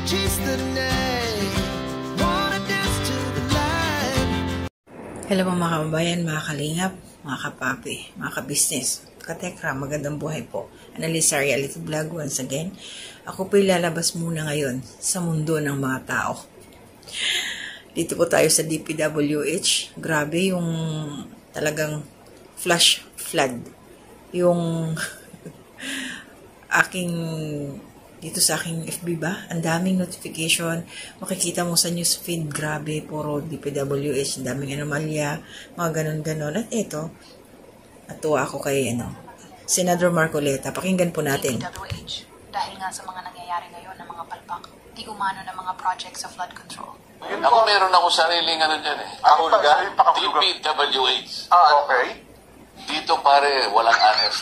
chase the night, wanna dance to the light. Hello mga kababayan, mga kalingap, mga kapapi, mga kabisnes, katekra, magandang buhay po. Annalisa Reality Vlog once again. Ako po ilalabas muna ngayon sa mundo ng mga tao. Dito po tayo sa DPWH. Grabe yung talagang flash flood. Yung aking dito sa aking FB ba? Ang daming notification. Makikita mo sa newsfeed, grabe, puro DPWH, ang daming anomalya, mga ganon-ganon. At ito, natuwa ako kay Senador Marcoleta. Pakinggan po natin. DPWH, dahil nga sa mga nangyayari ngayon ng mga palpak, di umano ng mga projects of flood control. Ako meron ako sariling dyan eh. DPWH. Okay. Dito pare, walang honest.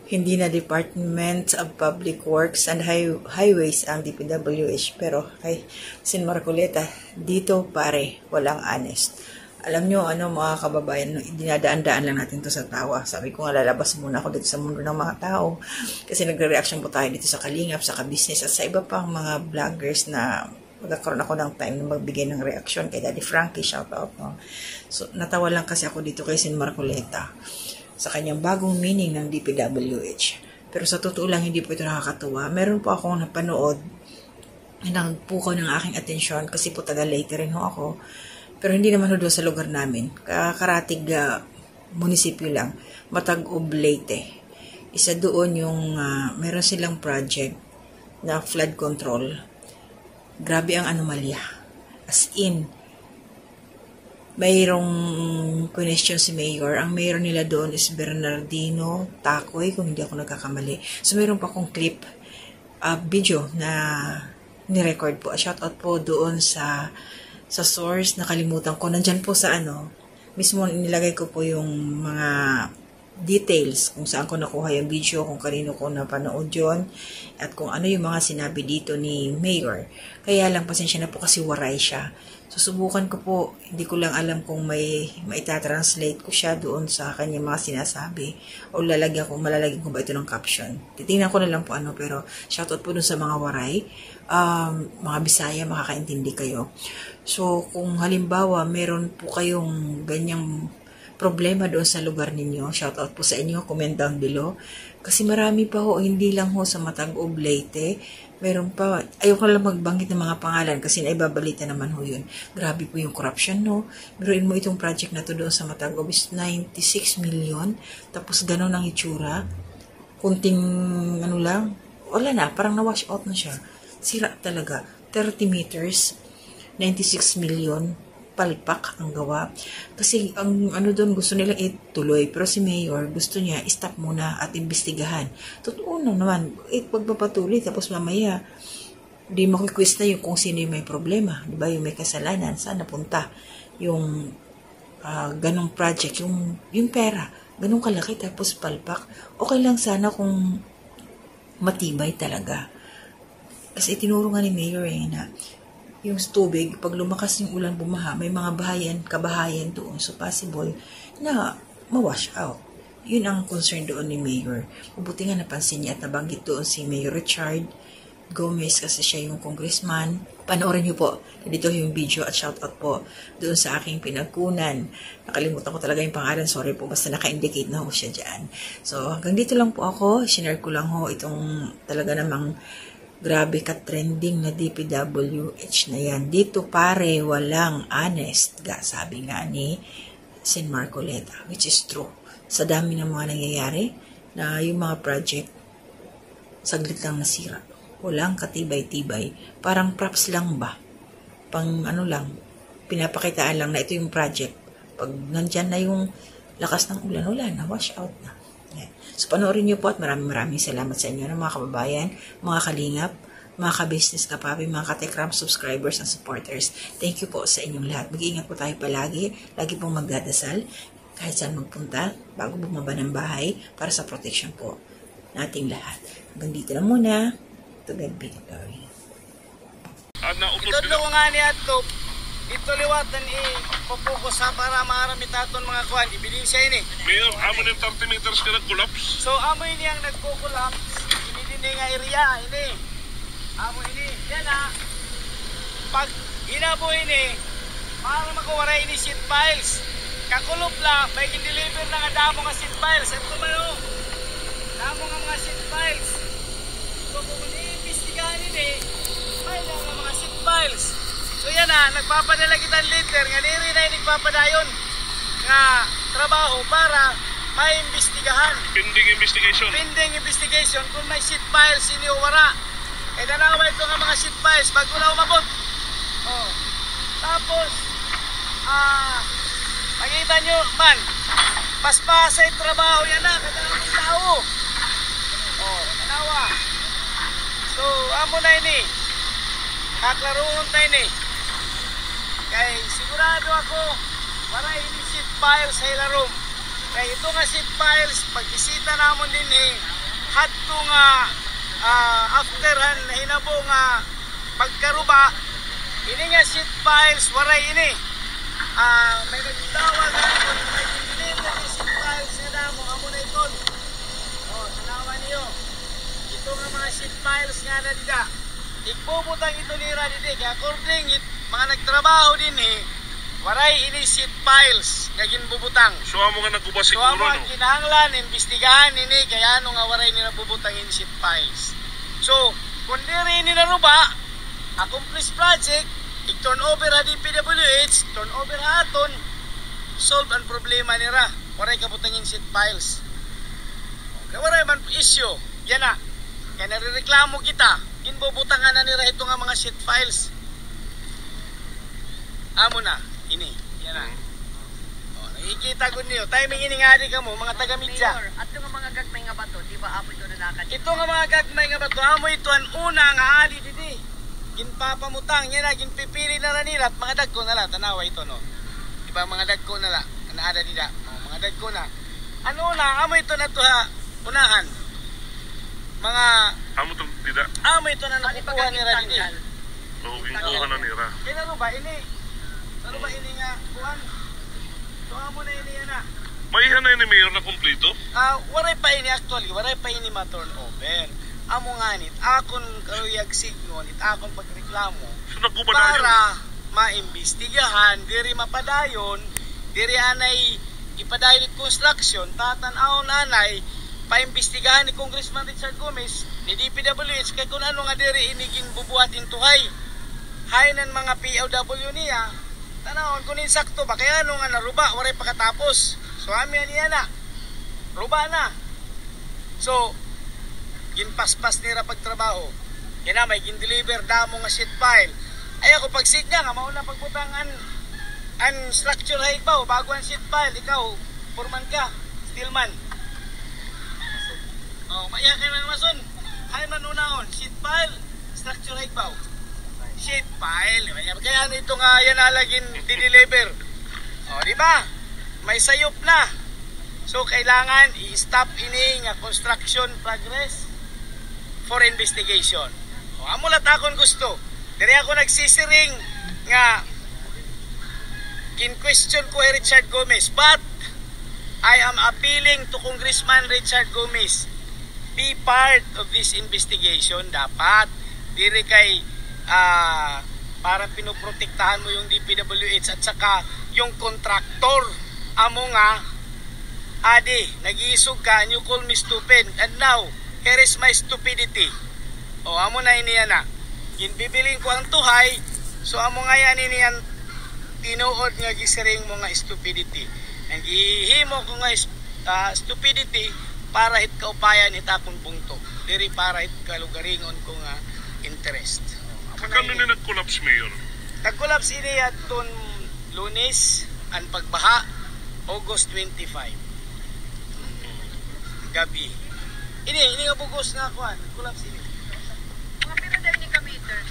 Hindi na Department of Public Works and Highways ang DPWH, pero kay Sen Marcoleta, dito pare, walang honest. Alam nyo, mga kababayan, dinadaan-daan lang natin to sa tawa. Sabi ko nga, lalabas muna ako dito sa mundo ng mga tao. Kasi nagre-reaction po tayo dito sa Kalingap, sa Kabisnes, at sa iba pang mga vloggers na magkakaroon ako ng time na magbigay ng reaction kay Daddy Frankie, shout out. No? So, natawa lang kasi ako dito kay Sen Marcoleta sa kanyang bagong meaning ng DPWH. Pero sa totoo lang, hindi po ito nakakatuwa. Meron po akong napanood na nagpukaw ng aking atensyon kasi po taga-Leyte rin ho ako. Pero hindi naman ho doon sa lugar namin. Karatig munisipyo lang. Matag-Ub, Leyte. Isa doon yung meron silang project na flood control. Grabe ang anomalya. As in, mayroong question si Mayor. Ang mayor nila doon is Bernardino Tacoy, kung hindi ako nagkakamali. So, mayroon pa akong clip, video na ni-record po. Shout out po doon sa source, nakalimutan ko. Nandyan po sa mismo nilagay ko po yung mga details kung saan ko nakuha yung video, kung kanino ko napanood yun, at kung ano yung mga sinabi dito ni Mayor. Kaya lang, pasensya na po kasi waray siya. Susubukan ko po, hindi ko lang alam kung maita-translate ko siya doon sa kanyang mga sinasabi o malalagyan ko ba ito ng caption. Titingnan ko na lang po pero shoutout po doon sa mga waray, mga Bisaya, makakaintindi kayo. So, kung halimbawa, meron po kayong ganyang problema doon sa lugar ninyo, shoutout po sa inyo, comment down below. Kasi marami pa ho, hindi lang ho sa Matag-Ub, Leyte. Meron pa, ayoko lang magbanggit ng mga pangalan kasi naibabalita naman ho yun. Grabe po yung corruption, no? Biruin mo itong project na to doon sa Matag-Ub is 96 million. Tapos gano'n ang itsura. Kunting lang, wala na, parang na-wash out na siya. Sira talaga. 30 meters, 96 million. Palpak ang gawa. Kasi ang doon gusto nilang ituloy. Pero si Mayor gusto niya stop muna at imbestigahan. Totoo na naman. Pagpapatuloy tapos mamaya di makikwis na yung kung sino yung may problema. Diba? Yung may kasalanan. Saan napunta? Yung ganong project. Yung pera. Ganong kalaki tapos palpak. Okay lang sana kung matibay talaga. Kasi itinuro nga ni Mayor na yung tubig, pag lumakas yung ulan bumaha, may mga kabahayan doon. So, possible na ma-wash out. Yun ang concern doon ni Mayor. Mabuti nga napansin niya at nabanggit doon si Mayor Richard Gomez kasi siya yung congressman. Panoorin niyo po. Dito yung video at shoutout po doon sa aking pinagkunan. Nakalimutan ko talaga yung pangalan. Sorry po, basta naka-indicate na ho siya dyan. So, hanggang dito lang po ako. Sinare ko lang ho itong talaga namang grabe ka-trending na DPWH na yan. Dito pare, walang honest. Sabi nga ni Sen Marcoleta, which is true. Sa dami ng mga nangyayari na yung mga project, saglit lang nasira. Walang katibay-tibay. Parang props lang ba? Pang lang, pinapakitaan lang na ito yung project. Pag nandyan na yung lakas ng ulan, wala na, wash out na. So, panoorin niyo po at maraming salamat sa inyo mga kababayan, mga kalingap, mga ka-business kapapi, mga ka-techram subscribers and supporters. Thank you po sa inyong lahat. Mag-iingat po tayo palagi. Lagi pong magdadasal kahit saan magpunta bago bumaba ng bahay para sa protection po nating lahat. Hanggang dito lang muna. To God be the glory. Ito ko nga niya ito. Ito liwatan pupuko sa para maarami taton mga kuhan. Ibilisya ini. Mayor, amo ng 30 meters ka nag-collapse. So amoy niyang nagko-collapse. ini nga area ini. Amo ini yan na. Pag hinabo ini para makuwara ini seat files. Kakulop lang may deliver na nga damo nga seat files. Ito mayo. Damo nga mga seat files. So kung i-imbestigahan ini may lang nga mga seat files. So yan na, nagpapadala kita letter nga niri na nagpapadayon nga trabaho para maimbestigahan. Pending investigation. Pending investigation kung may seat files iniuwara. E nanaway ito nga mga seat files bago na umabot. Oh. Tapos, makita nyo man, paspasay trabaho yan na, kadaming tao. Oh, nanawa. So, amo na ini. Kaklaroon tayo ni. Kaya sigurado ako, para ini seat files sa ilarom. Kaya ito nga seat files, pagbisita namon din hadto nga afterhan na hinabo nga pagkaruba, ini nga seat files, waray ini. May nagtawag nga kung may deliver nga seat files na damo, amo na ito. O, sanawa niyo. Ito nga mga seat files nga na dida. Igbubutang ito nira didi. Kaya according mga nagtrabaho din waray ini seat files nga ginbubutang. So amo nga nagubas So siguro amo ang no. kinahanglan imbestigahan ini kaya ano nga waray nila bubutang in seat files. So kung diri ini naruba, accomplish project, i-turn over ha DPWH, turn over ha aton, solve ang problema nira. Waray kabutang in seat files. Kaya waray man issue. Yan na. Kaya narireklamo kita. Ginbubutangan na nila ito nga mga seat files. Amo na. Ini. Yan na. O, nakikita ko niyo. Timing ini nga di ka mo, mga taga-midya. Mayor, at yung mga gagmay nga bato, di ba apo ito nanakan? Ito nga mga gagmay nga bato, amo ito ang una nga ali didi. Ginpapamutang, yan na, ginpipili na nila at mga dagko na lang. Tanawa ito no. Diba mga dagko na lang. Naada dida. O, mga dagko na. Ano na, amo ito na ito ha, unahan. Mga, Amo tong dida. amo ito na nakukuha nila didi. O ginkuha na nira. Kaya ano ba, ini? Ano ba ini nga, kuhan? So, amo na ini yan na. Maihan na ni Mayor na kompleto. Waray pa ini actually, waray pa ini ma-turn over. Amo nga nit, akon karuyag signon, it akon pagreklamo So nagubad na yun. para maimbestigahan, diri mapadayon, diri anay ipadayon it construction, tatan-aon anay, paimbestigahan ni Congressman Richard Gomez, ni DPWH, kay kung ano nga diri inigin bubuhat intuhay. Haynan mga POW niya, tanawon kung insakto ba, kaya ano nga naruba, waray pakatapos. So amin niya na, ruba na. So, ginpaspas nira pagtrabaho. Yan na, may gin-deliver damo nga sheet file. Ay ako pag seat nga, mauna pagbutangan ang structure high ba, bago ang sheet file, ikaw, foreman ka, steelman. Oh, maya kayo ng mason. Hay man unahon, sheet file, structure high ba? Sheet file. Kaya ano ito nga yan alagin di-deliver. O, di ba? May sayop na. So, kailangan i-stop ini nga construction progress for investigation. O, amo lang akong gusto. Diri ako nagsisiring nga in-question ko Richard Gomez. But, I am appealing to Congressman Richard Gomez. Be part of this investigation. Dapat. Diri kay parang pinoprotektahan mo yung DPWH at saka yung contractor. Amo nga, adi, nag-iisog ka and you call me stupid. And now, here is my stupidity. O, amo na iniyan na. Ginbibiling ko ang tuhay, so amo nga yan iniyan tinuod nga gisiring mo nga stupidity. And gihimo ko nga stupidity para hit kaupayan hit akong punto. Diri para hit kalugaringon ko nga interest. Kano ni nag-collapse, Mayor? Nag-collapse ini aton Lunes ang pagbaha August 25. Gabi. Ini nga bugos nga kuan, collapse ini. Mga pira dahil ni ka-meters.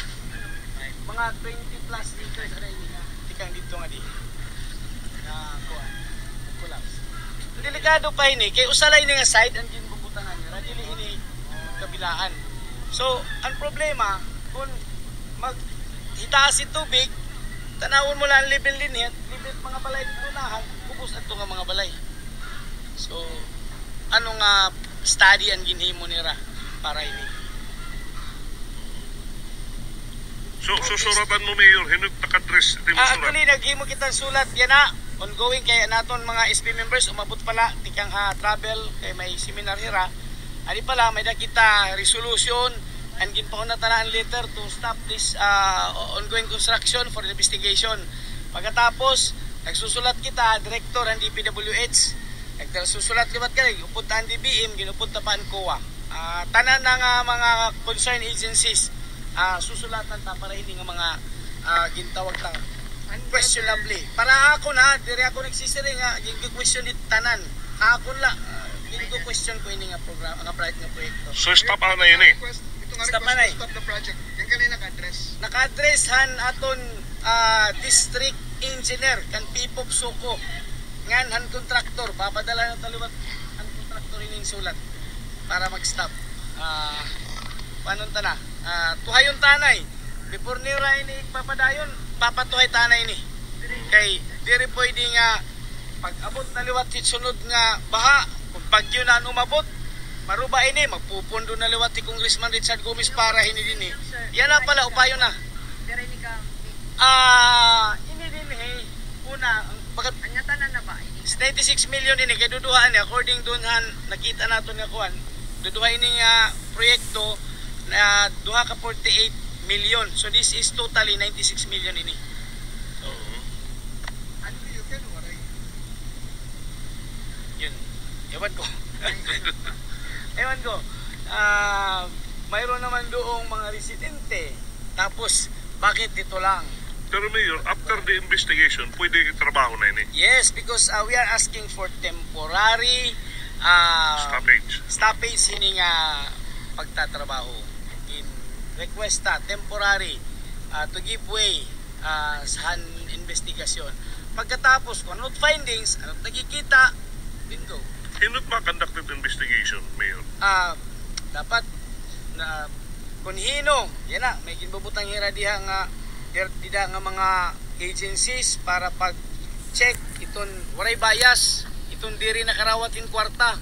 Mga 20 plus liters ara ini nga. Tikang dito nga di. Na kuan, collapse. Delikado pa ini kay usalay ni nga side ang ginbubutangan nila dili ini kabilaan. So, ang problema kung maghitaas si tubig, tanawon mo lang level din level mga balay dito na, kubos ato nga mga balay. So, ano nga study ang ginhimo nila para ini So, susuratan mo, Mayor, hinut nakadress, di mo surat. Actually, naghimo kitang sulat yan na. Ongoing kay naton mga SB members umabot pala tikang travel kay may seminar hira. Ani pala may nakita resolution and ginpaunatan letter to stop this ongoing construction for investigation. Pagkatapos nagsusulat kita director ng DPWH. Nagsusulat liwat kay upunta ang DBM ginupunta pa ang COA. Tanan ng mga concerned agencies susulatan ta para hindi nga mga gintawag tang questionably. Para ako na, diri ako nagsisiri nga, yung question ni tanan. Ako la, yung question ko ini nga program, nga project nga proyekto. So, stop na yun eh. Ito nga Stop request na to stop the project. Yung kanina naka-address. Naka-address han aton district engineer kan Pipop Suko. Ngan han contractor, papadala na taliwat ang contractor ining sulat para mag-stop. Paano ta na? Tuhayon tanay. Before nira ini papadayon, papatuhay tanay ni. Kay diri pwede nga pag-abot na liwat sunod nga baha, kung bagyo na umabot, maruba ini magpupundo na liwat ti Congressman Richard Gomez para hini dinhi. Yan na pala upayo na. Pero hindi ka, Ini din una anya tanan na ba? 96 million ini kay duduhan ni according dun han nakita naton nga kuan. Duduha ini nga proyekto na duha ka 48 million. So this is totally 96 million ini. Ano you can waray? Yun. Ewan ko. Ewan ko. Mayroon naman doong mga residente. Tapos, bakit dito lang? Pero Mayor, after the investigation, pwede trabaho na yun eh. Yes, because we are asking for temporary stoppage hini nga pagtatrabaho. In request temporary to give way sa investigasyon. Pagkatapos, kung ano't findings, ano't nakikita, bingo. Hinut ma-conducted investigation, Mayor. Dapat na kunhino, yan na, may ginbubutang hira diha nga mga agencies para pag-check iton waray bias, iton diri nakarawat in kwarta,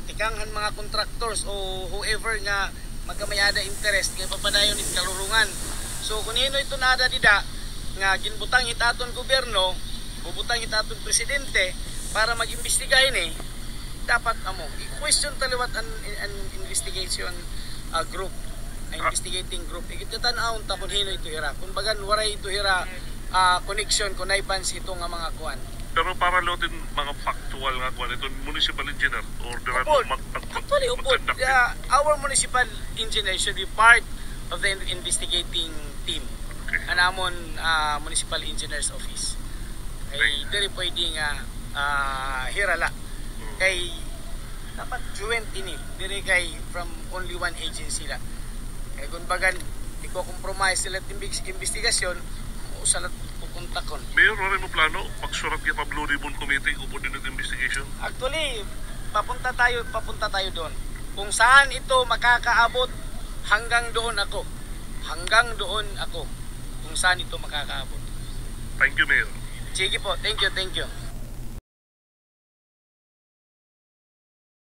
ikanghan mga contractors o whoever nga magkamayada interest kay papadayon in kalurungan. So kunhino ito nada dida nga ginbutang hitaton gobyerno, bubutang hitaton presidente para mag-imbestiga ini, dapat i-question taliwat an investigation group, investigating group. Ikitatan-aon ta kung hino ito hira. Kung bagan waray ito hira connection kung naibans ito nga mga kuan. Pero para lotin mga factual nga kuan ito municipal engineer or the Actually, our municipal engineer should be part of the investigating team. Okay. Anamon municipal engineer's office. Kay diri pwede nga hirala. Kay dapat joint ini diri kay from only one agency la. Kay kung bagan iko-compromise sila investigasyon usalat pupuntakon. Mayor, wala mo plano pagsurat kita Blue Ribbon Committee upod din ng investigation? Actually, papunta tayo doon. Kung saan ito makakaabot, hanggang doon ako. Kung saan ito makakaabot. Thank you, Mayor. Sige po, thank you.